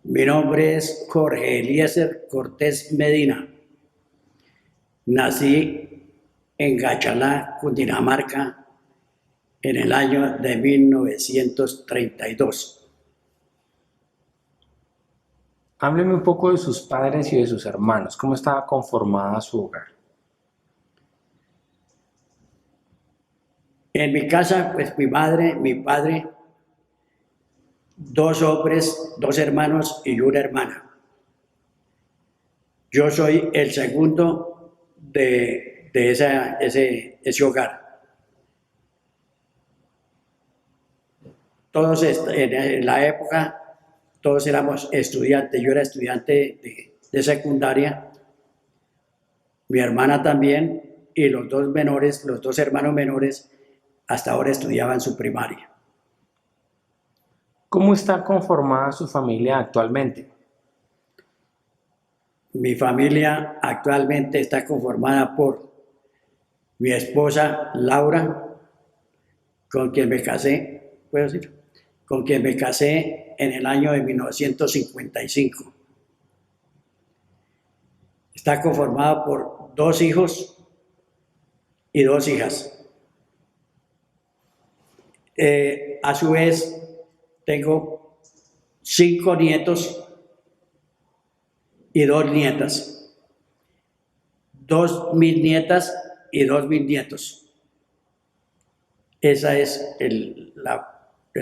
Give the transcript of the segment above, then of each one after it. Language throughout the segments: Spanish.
Mi nombre es Jorge Eliezer Cortés Medina. Nací en Gachalá, Cundinamarca, en el año de 1932. Hábleme un poco de sus padres y de sus hermanos. ¿Cómo estaba conformada su hogar? En mi casa, pues mi madre, mi padre, dos hombres, dos hermanos y una hermana. Yo soy el segundo de ese hogar. Todos en la época, todos éramos estudiantes. Yo era estudiante de secundaria, mi hermana también, y los dos menores, los dos hermanos menores, hasta ahora estudiaban su primaria. ¿Cómo está conformada su familia actualmente? Mi familia actualmente está conformada por mi esposa Laura, con quien me casé, puedo decir, con quien me casé en el año de 1955. Está conformada por dos hijos y dos hijas. A su vez, tengo 5 nietos y 2 nietas. 2 bisnietas y 2 bisnietos. Ese es el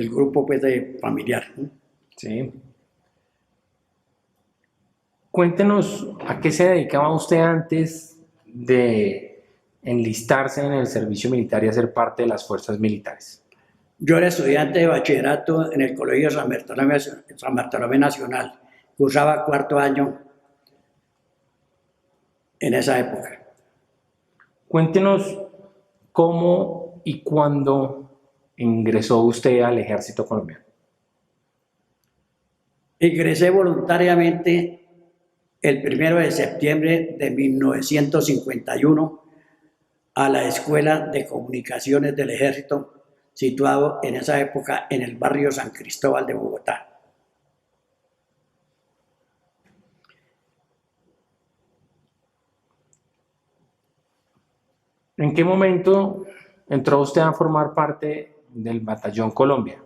grupo pues, familiar, ¿no? Sí. Cuéntenos a qué se dedicaba usted antes de enlistarse en el servicio militar y hacer parte de las fuerzas militares. Yo era estudiante de bachillerato en el Colegio San Bartolomé Nacional. Cursaba cuarto año en esa época. Cuéntenos cómo y cuándo ingresó usted al ejército colombiano. Ingresé voluntariamente el 1 de septiembre de 1951 a la Escuela de Comunicaciones del Ejército, situado en esa época en el barrio San Cristóbal de Bogotá. ¿En qué momento entró usted a formar parte del Batallón Colombia?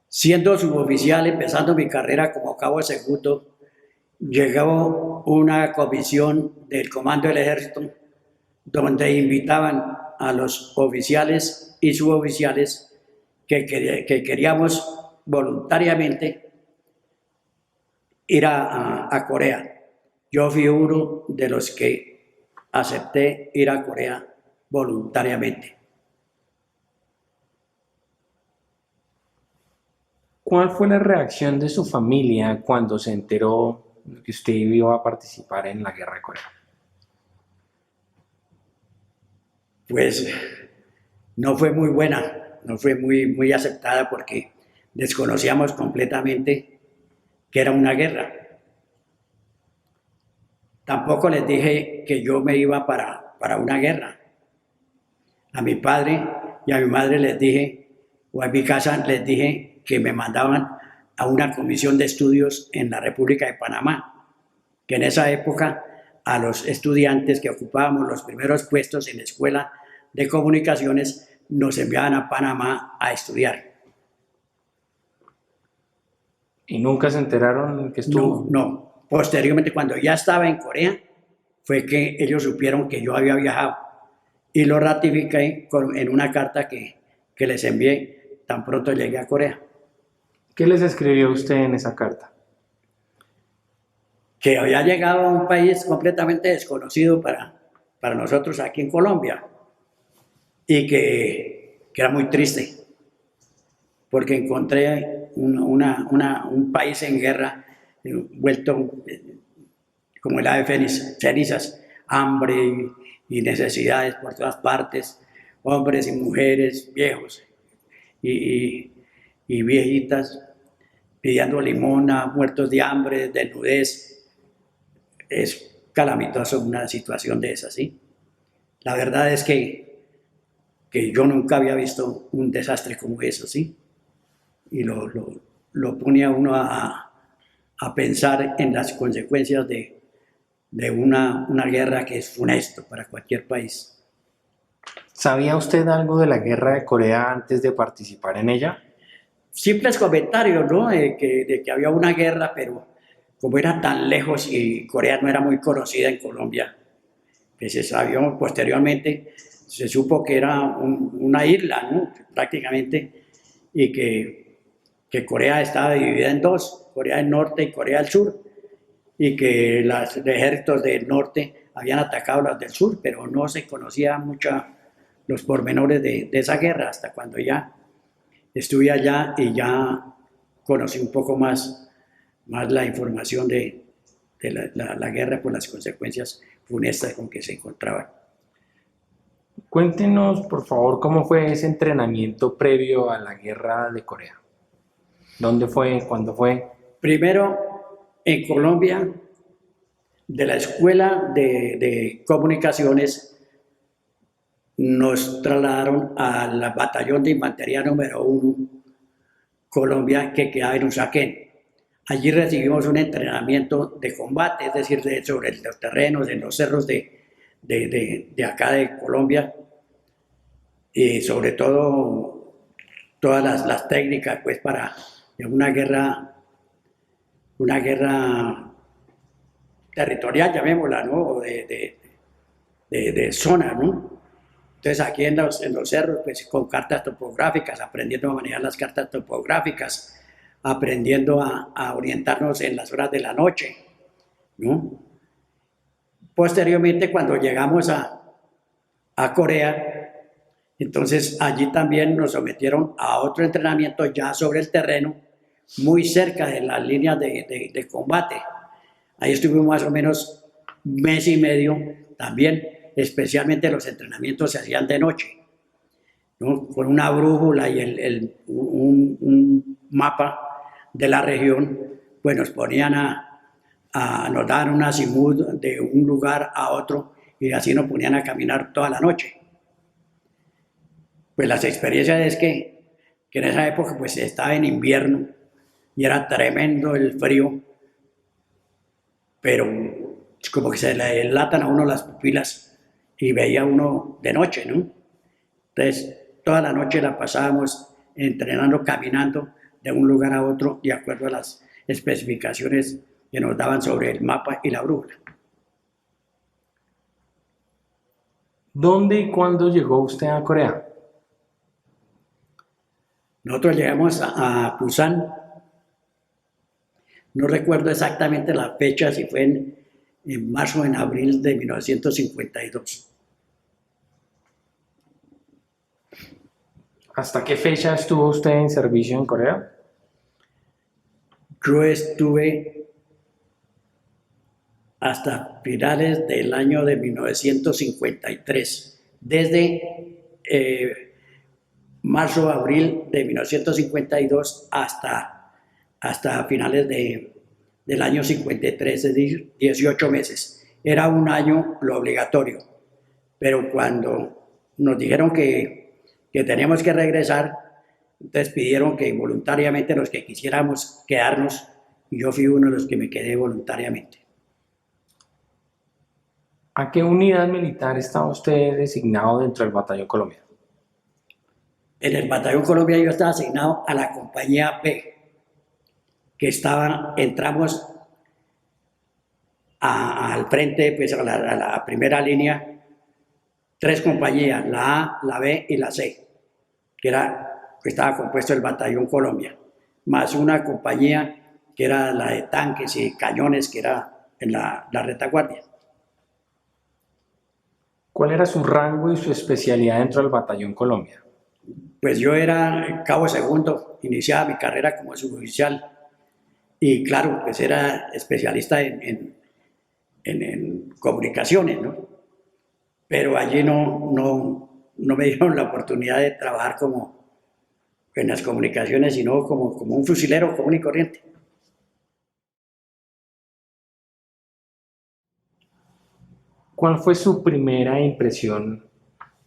Siendo suboficial, empezando mi carrera como cabo de segundo, llegó una comisión del Comando del Ejército donde invitaban a los oficiales y suboficiales que queríamos voluntariamente ir a Corea. Yo fui uno de los que acepté ir a Corea voluntariamente. ¿Cuál fue la reacción de su familia cuando se enteró que usted iba a participar en la guerra de Corea? Pues no fue muy buena, no fue muy aceptada porque desconocíamos completamente que era una guerra. Tampoco les dije que yo me iba para una guerra. A mi padre y a mi madre les dije, o a mi casa les dije que me mandaban a una comisión de estudios en la República de Panamá, que en esa época a los estudiantes que ocupábamos los primeros puestos en la escuela de comunicaciones nos enviaban a Panamá a estudiar. ¿Y nunca se enteraron que No, estuvo? no. Posteriormente, cuando ya estaba en Corea, fue que ellos supieron que yo había viajado y lo ratifiqué en una carta que les envié tan pronto llegué a Corea. ¿Qué les escribió usted en esa carta? Que había llegado a un país completamente desconocido para nosotros aquí en Colombia y que era muy triste porque encontré un país en guerra vuelto como el ave cenizas, hambre y necesidades por todas partes, hombres y mujeres, viejos y, y viejitas pidiendo limona, muertos de hambre, desnudez. Es calamitoso una situación de esas, ¿sí? La verdad es que yo nunca había visto un desastre como eso, ¿sí? Y lo pone a uno a pensar en las consecuencias de una guerra que es funesto para cualquier país. ¿Sabía usted algo de la guerra de Corea antes de participar en ella? Simples comentarios, ¿no? De que había una guerra, pero como era tan lejos y Corea no era muy conocida en Colombia, que se sabió posteriormente, se supo que era una isla, ¿no? Prácticamente, y que Corea estaba dividida en dos, Corea del Norte y Corea del Sur, y que los ejércitos del norte habían atacado a los del sur, pero no se conocía mucho los pormenores de esa guerra hasta cuando ya estuve allá y ya conocí un poco más la información de la guerra por las consecuencias funestas con que se encontraban. Cuéntenos, por favor, cómo fue ese entrenamiento previo a la guerra de Corea. ¿Dónde fue? ¿Cuándo fue? Primero, en Colombia, de la Escuela de Comunicaciones, nos trasladaron al batallón de infantería número 1 Colombia, que quedaba en Usaquén. Allí recibimos un entrenamiento de combate, es decir, sobre los terrenos, en los cerros de acá de Colombia, y sobre todo todas las técnicas pues, para una guerra territorial, llamémosla, ¿no? De zona, ¿no? Entonces aquí en los cerros, pues con cartas topográficas, aprendiendo a manejar las cartas topográficas, aprendiendo a orientarnos en las horas de la noche, ¿no? Posteriormente, cuando llegamos a Corea, entonces allí también nos sometieron a otro entrenamiento ya sobre el terreno, muy cerca de las líneas de combate. Ahí estuvimos más o menos un mes y medio también, especialmente los entrenamientos se hacían de noche, ¿no? Con una brújula y un mapa de la región, pues nos ponían nos daban un azimut de un lugar a otro y así nos ponían a caminar toda la noche. Pues las experiencias es que en esa época pues estaba en invierno y era tremendo el frío, pero es como que se le dilatan a uno las pupilas y veía uno de noche, ¿no? Entonces, toda la noche la pasábamos entrenando, caminando de un lugar a otro de acuerdo a las especificaciones que nos daban sobre el mapa y la brújula. ¿Dónde y cuándo llegó usted a Corea? Nosotros llegamos a Busan, no recuerdo exactamente la fecha, si fue en marzo o en abril de 1952. ¿Hasta qué fecha estuvo usted en servicio en Corea? Yo estuve hasta finales del año de 1953, desde marzo, abril de 1952 hasta finales del año 53, es decir, 18 meses. Era un año lo obligatorio, pero cuando nos dijeron que teníamos que regresar, entonces pidieron que voluntariamente los que quisiéramos quedarnos, y yo fui uno de los que me quedé voluntariamente. ¿A qué unidad militar estaba usted designado dentro del Batallón Colombia? En el Batallón Colombia yo estaba asignado a la compañía B, que entramos al frente, pues a la primera línea, 3 compañías, la A, la B y la C, que estaba compuesto el Batallón Colombia, más una compañía que era la de tanques y cañones, que era en la retaguardia. ¿Cuál era su rango y su especialidad dentro del Batallón Colombia? Pues yo era cabo segundo, iniciaba mi carrera como suboficial y claro, pues era especialista en comunicaciones, ¿no? Pero allí no me dieron la oportunidad de trabajar como en las comunicaciones, sino como un fusilero común y corriente. ¿Cuál fue su primera impresión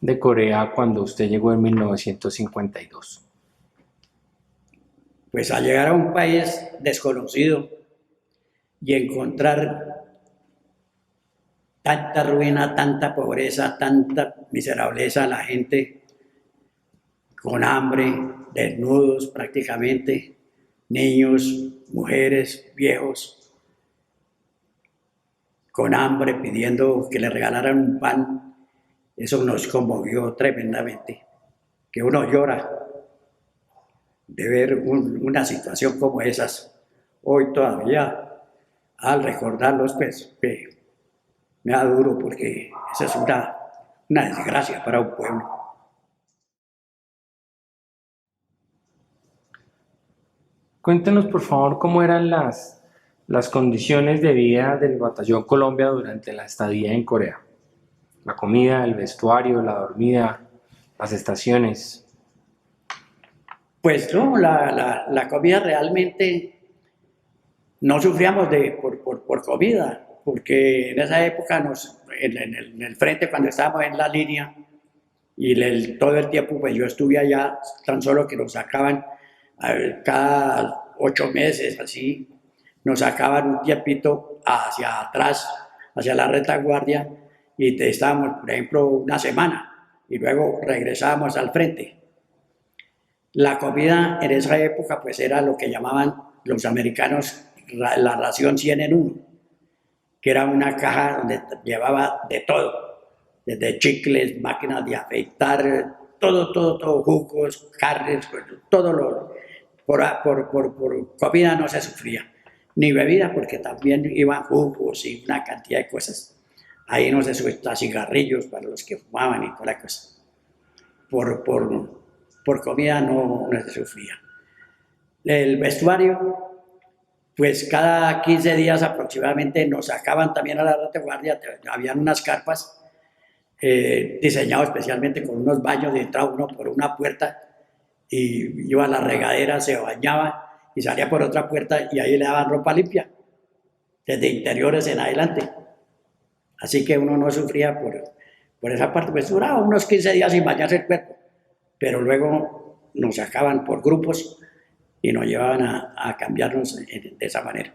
de Corea cuando usted llegó en 1952? Pues al llegar a un país desconocido y encontrar tanta ruina, tanta pobreza, tanta miserableza, la gente con hambre, desnudos prácticamente, niños, mujeres, viejos, con hambre pidiendo que le regalaran un pan, eso nos conmovió tremendamente, que uno llora de ver una situación como esas. Hoy todavía, al recordarlos, pues me da duro porque esa es una desgracia para un pueblo. Cuéntenos, por favor, cómo eran las condiciones de vida del Batallón Colombia durante la estadía en Corea. La comida, el vestuario, la dormida, las estaciones. Pues no, la comida realmente no sufríamos por comida, porque en esa época en el frente, cuando estábamos en la línea, y todo el tiempo pues yo estuve allá, tan solo que nos sacaban cada 8 meses, así, nos sacaban un tiempito hacia atrás, hacia la retaguardia, y estábamos, por ejemplo, una semana, y luego regresábamos al frente. La comida en esa época pues era lo que llamaban los americanos la ración 100 en 1, que era una caja donde llevaba de todo, desde chicles, máquinas de afeitar, todo, jugos, carnes, pues, todo lo, por comida no se sufría, ni bebida porque también iban jugos y una cantidad de cosas. Ahí no se sufría, cigarrillos para los que fumaban y toda la cosa. Por, por, por comida no se sufría. El vestuario, pues cada 15 días aproximadamente nos sacaban también a la retaguardia, habían unas carpas diseñado especialmente con unos baños, y entraba uno por una puerta y iba a la regadera, se bañaba y salía por otra puerta y ahí le daban ropa limpia, desde interiores en adelante. Así que uno no sufría por esa parte, pues duraba unos 15 días sin bañarse el cuerpo, pero luego nos sacaban por grupos y nos llevaban a cambiarnos de esa manera.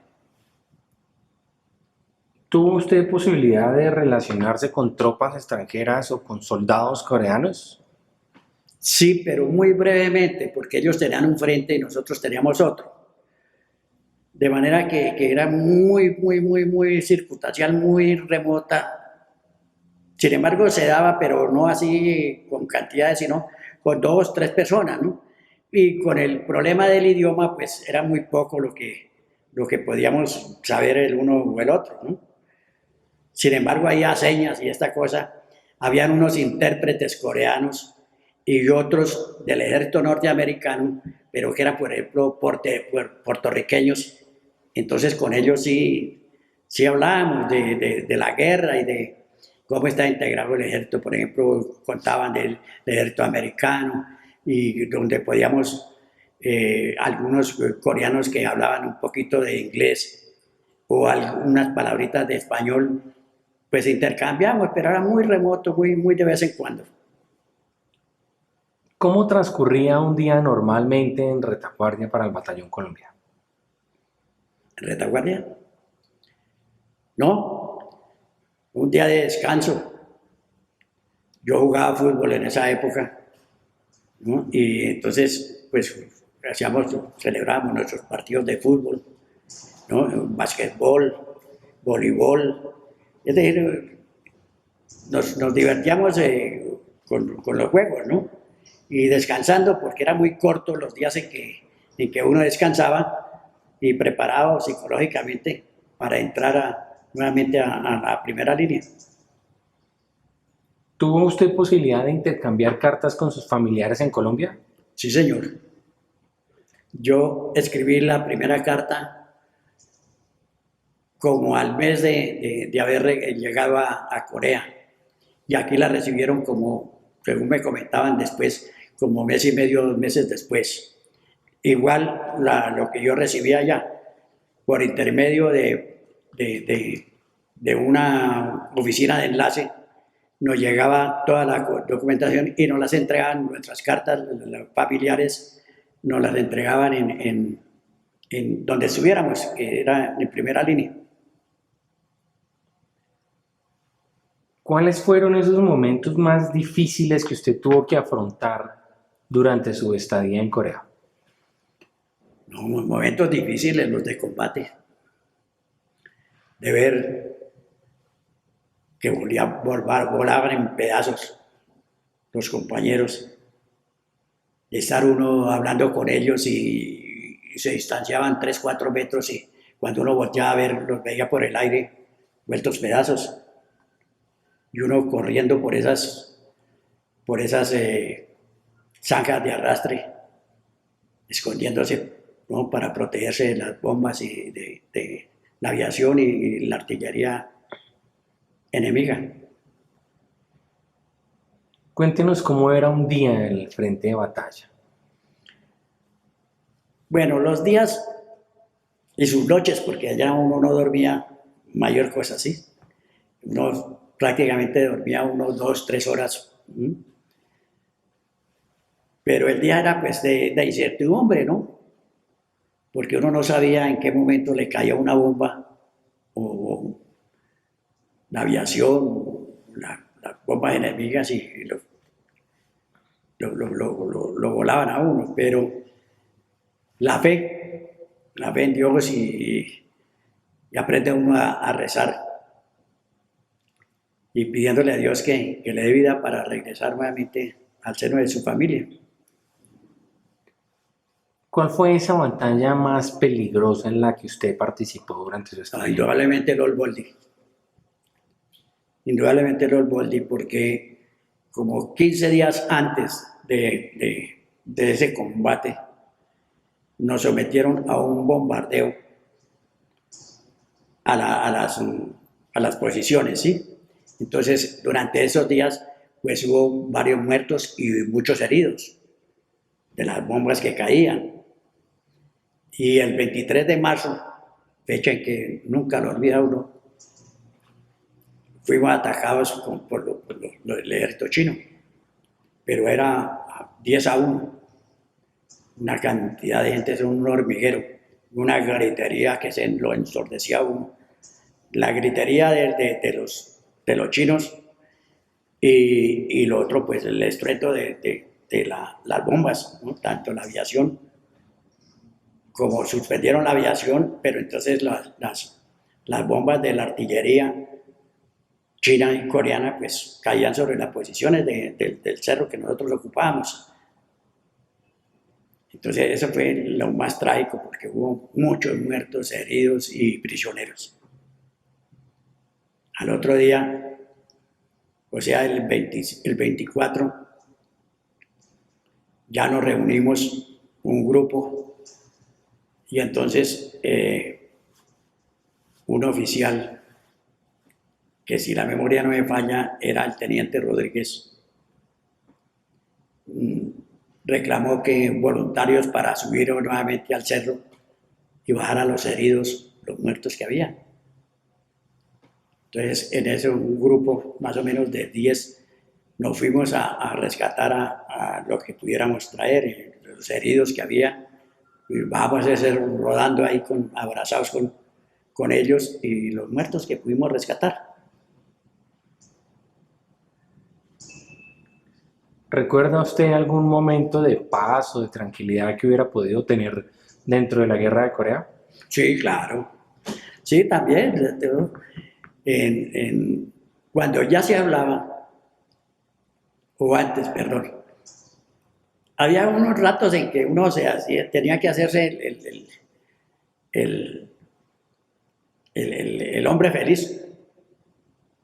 ¿Tuvo usted posibilidad de relacionarse con tropas extranjeras o con soldados coreanos? Sí, pero muy brevemente, porque ellos tenían un frente y nosotros teníamos otro. De manera que era muy circunstancial, muy remota. Sin embargo, se daba, pero no así con cantidades, sino con 2, 3 personas, ¿no? Y con el problema del idioma, pues era muy poco lo que podíamos saber el uno o el otro, ¿no? Sin embargo, había señas y esta cosa. Habían unos intérpretes coreanos y otros del ejército norteamericano, pero que eran, por ejemplo, puertorriqueños. Entonces, con ellos sí hablábamos de la guerra y de cómo está integrado el ejército. Por ejemplo, contaban del ejército americano y donde podíamos, algunos coreanos que hablaban un poquito de inglés o algunas palabritas de español, pues intercambiamos, pero era muy remoto, muy de vez en cuando. ¿Cómo transcurría un día normalmente en retaguardia para el Batallón Colombia? ¿En retaguardia? No, un día de descanso. Yo jugaba fútbol en esa época, ¿no? Y entonces, pues, celebrábamos nuestros partidos de fútbol, ¿no? Basquetbol, voleibol. Es decir, nos divertíamos con los juegos, ¿no? Y descansando, porque era muy corto los días en que uno descansaba y preparado psicológicamente para entrar nuevamente a la primera línea. ¿Tuvo usted posibilidad de intercambiar cartas con sus familiares en Colombia? Sí, señor. Yo escribí la primera carta como al mes de haber llegado a Corea. Y aquí la recibieron como, según me comentaban después, como mes y medio, 2 meses después. Igual lo que yo recibía allá, por intermedio de una oficina de enlace, nos llegaba toda la documentación y nos las entregaban nuestras cartas, los familiares, nos las entregaban en donde estuviéramos, que era en primera línea. ¿Cuáles fueron esos momentos más difíciles que usted tuvo que afrontar durante su estadía en Corea? No, momentos difíciles los de combate, de ver que volaban en pedazos los compañeros, de estar uno hablando con ellos y se distanciaban 3, 4 metros y cuando uno volteaba a ver los veía por el aire vueltos pedazos y uno corriendo por esas zanjas de arrastre, escondiéndose, ¿no?, para protegerse de las bombas y de la aviación y la artillería enemiga. Cuéntenos cómo era un día en el frente de batalla. Bueno, los días y sus noches, porque allá uno no dormía mayor cosa así. Uno prácticamente dormía unos 2, 3 horas. Pero el día era pues de incertidumbre, ¿no? Porque uno no sabía en qué momento le caía una bomba o la aviación, las bombas enemigas y lo volaban a uno. Pero la fe en Dios y aprende uno a rezar y pidiéndole a Dios que le dé vida para regresar nuevamente al seno de su familia. ¿Cuál fue esa batalla más peligrosa en la que usted participó durante su estadía? Indudablemente el Old Boldy. Indudablemente el Old Boldy, porque como 15 días antes de ese combate, nos sometieron a un bombardeo a las posiciones, ¿sí? Entonces, durante esos días, pues hubo varios muertos y muchos heridos de las bombas que caían. Y el 23 de marzo, fecha en que nunca lo olvida uno, fuimos atacados por el ejército chino, pero era 10-1, una cantidad de gente, es un hormiguero, una gritería que se lo ensordecía a uno. La gritería de los chinos y lo otro, pues el estruendo de las bombas, ¿no? Tanto la aviación como suspendieron la aviación, pero entonces las bombas de la artillería china y coreana pues caían sobre las posiciones del cerro que nosotros ocupábamos. Entonces eso fue lo más trágico porque hubo muchos muertos, heridos y prisioneros. Al otro día, o sea, el 24, ya nos reunimos un grupo y entonces un oficial, que si la memoria no me falla, era el teniente Rodríguez, reclamó que voluntarios para subir nuevamente al cerro y bajar a los heridos, los muertos que había. Entonces, en ese un grupo más o menos de 10 nos fuimos a rescatar a lo que pudiéramos traer, los heridos que había. Y bajamos a ser rodando ahí abrazados con ellos y los muertos que pudimos rescatar. ¿Recuerda usted algún momento de paz o de tranquilidad que hubiera podido tener dentro de la guerra de Corea? Sí, claro. Sí, también. Cuando ya se hablaba, o antes, perdón, había unos ratos en que uno tenía que hacerse el, el hombre feliz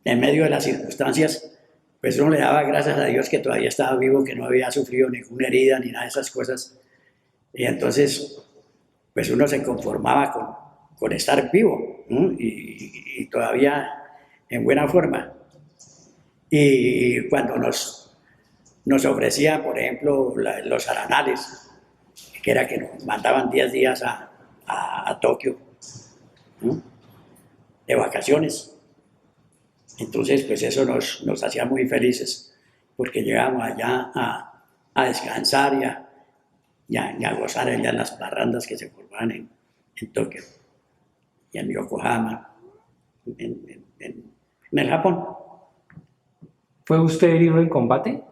en medio de las circunstancias. Pues uno le daba gracias a Dios que todavía estaba vivo, que no había sufrido ninguna herida ni nada de esas cosas. Y entonces, pues uno se conformaba con estar vivo, ¿no? Y todavía en buena forma. Y cuando nos ofrecían, por ejemplo, los aranales, que era que nos mandaban 10 días a Tokio, ¿no?, de vacaciones. Entonces, pues eso nos hacía muy felices, porque llegábamos allá a descansar y a gozar allá en las parrandas que se formaban en Tokio y en Yokohama, en el Japón. ¿Fue usted herido en combate?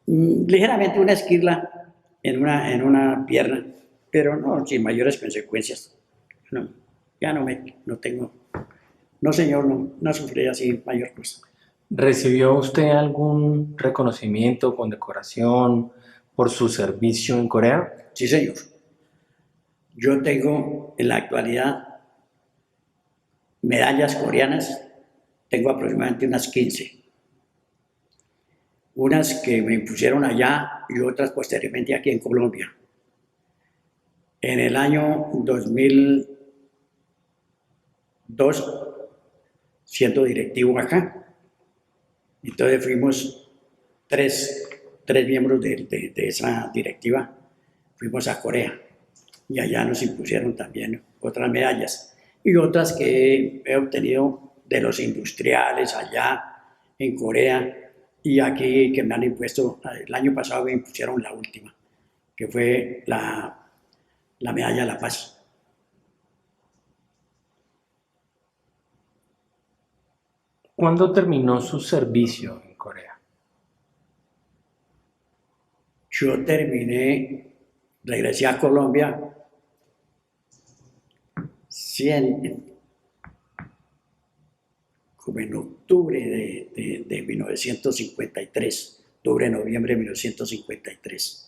Ligeramente una esquirla en una pierna, pero no sin mayores consecuencias. No, ya no tengo, no señor, no sufrí así mayor cosa. ¿Recibió usted algún reconocimiento, condecoración por su servicio en Corea? Sí, señor. Yo tengo en la actualidad medallas coreanas, tengo aproximadamente unas 15. Unas que me impusieron allá y otras posteriormente aquí en Colombia. En el año 2002, siendo directivo acá, entonces fuimos tres, tres miembros de esa directiva, fuimos a Corea y allá nos impusieron también otras medallas y otras que he obtenido de los industriales allá en Corea y aquí que me han impuesto, el año pasado me impusieron la última, que fue la medalla de la paz. ¿Cuándo terminó su servicio en Corea? Yo terminé, regresé a Colombia como en octubre de 1953, octubre-noviembre de 1953.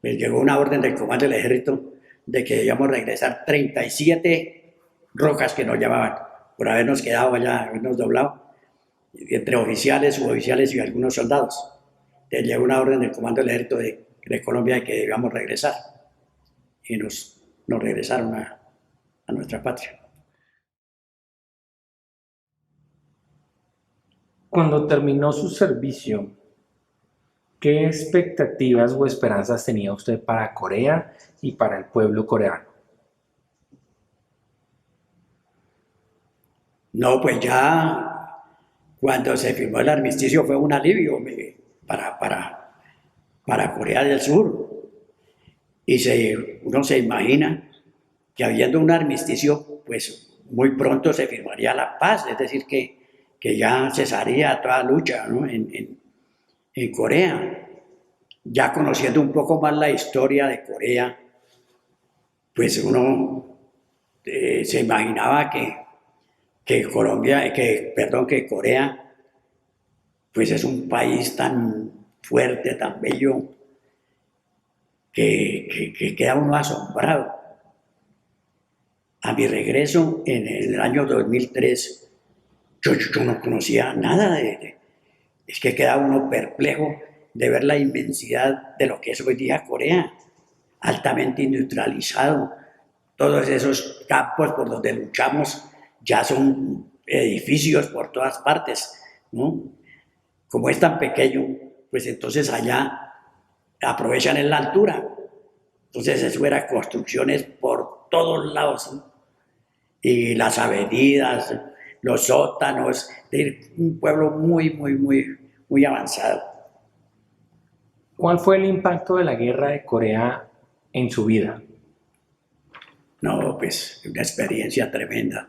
Me llegó una orden del comando del ejército de que debíamos regresar 37 rocas que nos llamaban por habernos quedado allá, habernos doblado, entre oficiales, suboficiales y algunos soldados. Entonces llegó una orden del comando del ejército de Colombia de que debíamos regresar y nos regresaron a nuestra patria. Cuando terminó su servicio, ¿qué expectativas o esperanzas tenía usted para Corea y para el pueblo coreano? No, pues ya cuando se firmó el armisticio fue un alivio para Corea del Sur. Y uno se imagina que habiendo un armisticio, pues muy pronto se firmaría la paz, es decir, que ya cesaría toda lucha, ¿no? En Corea. Ya conociendo un poco más la historia de Corea, pues uno se imaginaba que Corea, pues es un país tan fuerte, tan bello, que queda uno asombrado. A mi regreso en el año 2003, yo no conocía nada es que queda uno perplejo de ver la inmensidad de lo que es hoy día Corea, altamente industrializado. Todos esos campos por donde luchamos ya son edificios por todas partes, ¿no? Como es tan pequeño, pues entonces allá aprovechan en la altura. Entonces eso era construcciones por todos lados, ¿no? Y las avenidas, los sótanos, de un pueblo muy avanzado. ¿Cuál fue el impacto de la guerra de Corea en su vida? No, pues una experiencia tremenda,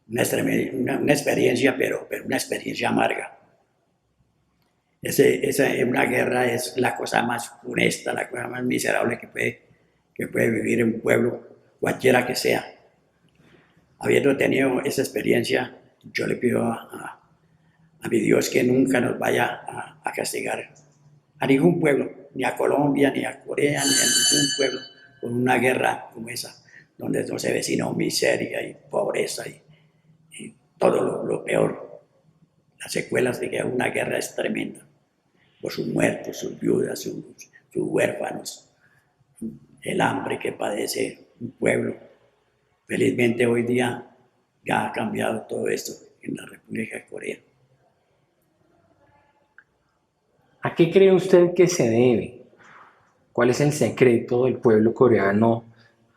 una experiencia, pero una experiencia amarga. Una guerra es la cosa más funesta, la cosa más miserable que puede vivir un pueblo, cualquiera que sea. Habiendo tenido esa experiencia, yo le pido a mi Dios que nunca nos vaya a castigar a ningún pueblo, ni a Colombia, ni a Corea, ni a ningún pueblo, con una guerra como esa, donde no se vecino miseria y pobreza y todo lo peor. Las secuelas de que una guerra es tremenda, por sus muertos, sus viudas, sus huérfanos, el hambre que padece un pueblo. Felizmente hoy día ya ha cambiado todo esto en la República de Corea. ¿A qué cree usted que se debe? ¿Cuál es el secreto del pueblo coreano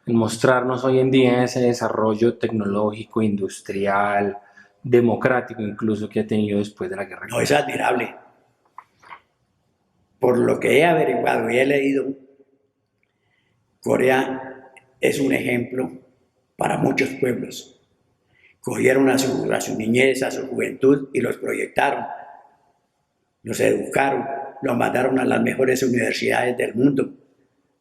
en mostrarnos hoy en día ese desarrollo tecnológico, industrial, democrático incluso que ha tenido después de la guerra? No, es admirable. por lo que he averiguado y he leído, Corea es un ejemplo para muchos pueblos. Cogieron a su niñez, a su juventud y los proyectaron, los educaron, los mandaron a las mejores universidades del mundo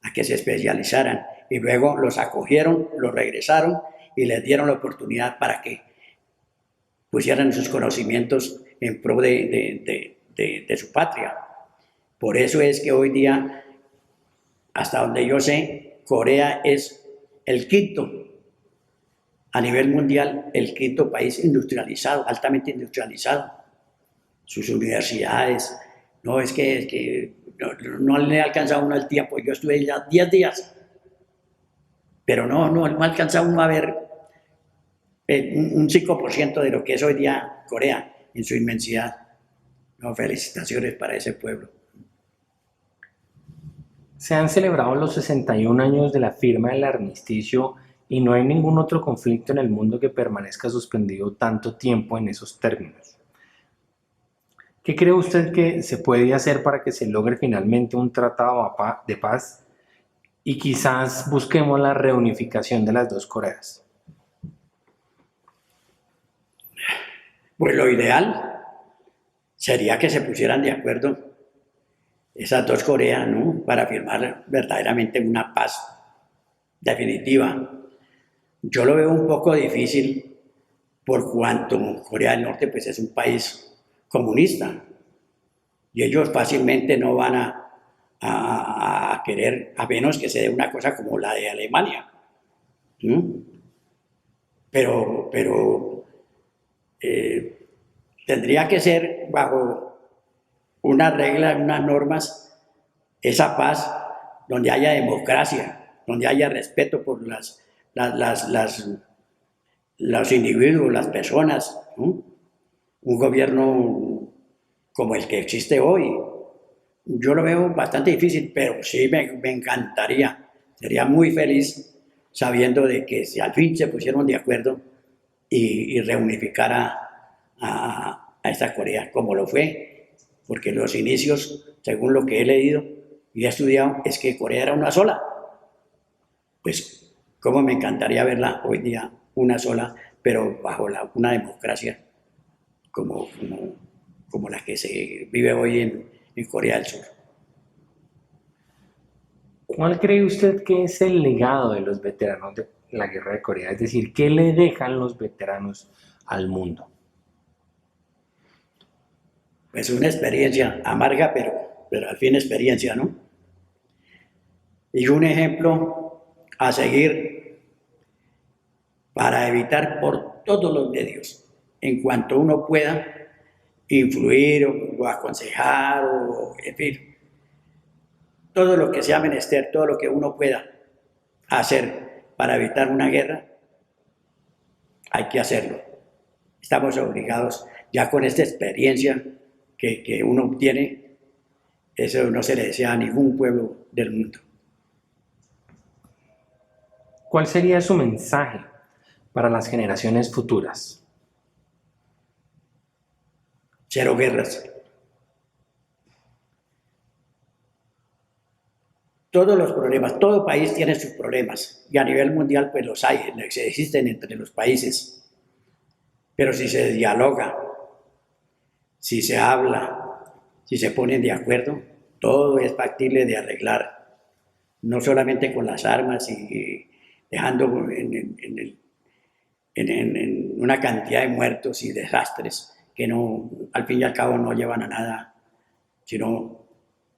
a que se especializaran y luego los acogieron, los regresaron y les dieron la oportunidad para que pusieran sus conocimientos en pro de su patria. Por eso es que hoy día, hasta donde yo sé, Corea es el quinto, a nivel mundial, el quinto país industrializado, altamente industrializado. Sus universidades, no es que no le ha alcanzado uno el tiempo, yo estuve ya 10 días, pero no alcanza uno a ver un 5% de lo que es hoy día Corea en su inmensidad. No, felicitaciones para ese pueblo. Se han celebrado los 61 años de la firma del armisticio y no hay ningún otro conflicto en el mundo que permanezca suspendido tanto tiempo en esos términos. ¿Qué cree usted que se puede hacer para que se logre finalmente un tratado de paz y quizás busquemos la reunificación de las dos Coreas? Pues lo ideal sería que se pusieran de acuerdo esas dos Coreas, ¿no? Para firmar verdaderamente una paz definitiva. Yo lo veo un poco difícil por cuanto Corea del Norte pues, es un país comunista y ellos fácilmente no van a querer, a menos que se dé una cosa como la de Alemania. ¿No? Pero tendría que ser bajo una regla, unas normas, esa paz donde haya democracia, donde haya respeto por los individuos, las personas, ¿no? Un gobierno como el que existe hoy, yo lo veo bastante difícil, pero sí me encantaría, sería muy feliz sabiendo de que si al fin se pusieron de acuerdo y reunificar a esta Corea como lo fue, porque los inicios, según lo que he leído y he estudiado, es que Corea era una sola. Pues, cómo me encantaría verla hoy día una sola, pero bajo una democracia como la que se vive hoy en Corea del Sur. ¿Cuál cree usted que es el legado de los veteranos de la Guerra de Corea? Es decir, ¿qué le dejan los veteranos al mundo? Pues una experiencia amarga, pero al fin experiencia, ¿no? Y un ejemplo a seguir para evitar por todos los medios, en cuanto uno pueda, influir o aconsejar o, en fin, todo lo que sea menester, todo lo que uno pueda hacer para evitar una guerra, hay que hacerlo. Estamos obligados, ya con esta experiencia que uno obtiene, eso no se le desea a ningún pueblo del mundo. ¿Cuál sería su mensaje para las generaciones futuras? Cero guerras. Todos los problemas, todo país tiene sus problemas y a nivel mundial pues los hay, existen entre los países. Pero si se dialoga, si se habla, si se ponen de acuerdo, todo es factible de arreglar, no solamente con las armas y dejando en una cantidad de muertos y desastres que no, al fin y al cabo no llevan a nada, sino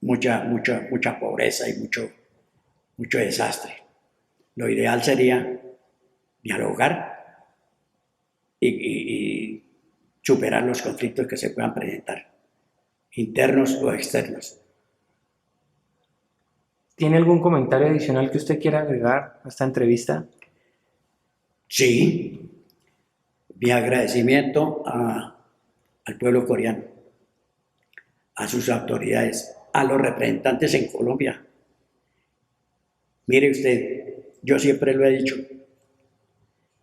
mucha pobreza y mucho desastre. Lo ideal sería dialogar y superar los conflictos que se puedan presentar, internos o externos. ¿Tiene algún comentario adicional que usted quiera agregar a esta entrevista? Sí, mi agradecimiento al pueblo coreano, a sus autoridades, a los representantes en Colombia. Mire usted, yo siempre lo he dicho,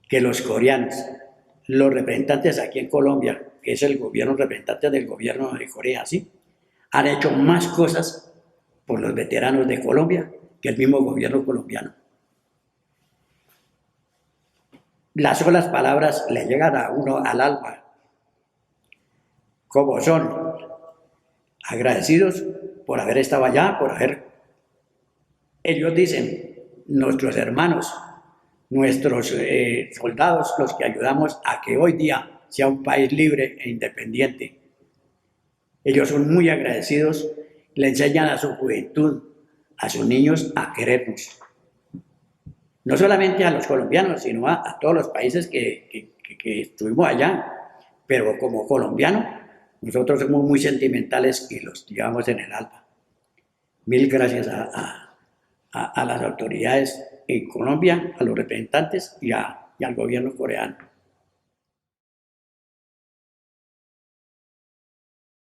que los coreanos, los representantes aquí en Colombia, que es el gobierno, representantes del gobierno de Corea, ¿sí? Han hecho más cosas por los veteranos de Colombia que el mismo gobierno colombiano. Las solas palabras le llegan a uno al alma, como son agradecidos por haber estado allá, por haber, ellos dicen, nuestros hermanos, nuestros soldados, los que ayudamos a que hoy día sea un país libre e independiente. Ellos son muy agradecidos, le enseñan a su juventud, a sus niños a querernos. No solamente a los colombianos, sino a todos los países que estuvimos allá, pero como colombianos, nosotros somos muy sentimentales y los llevamos en el alma. Mil gracias a las autoridades en Colombia, a los representantes y al gobierno coreano.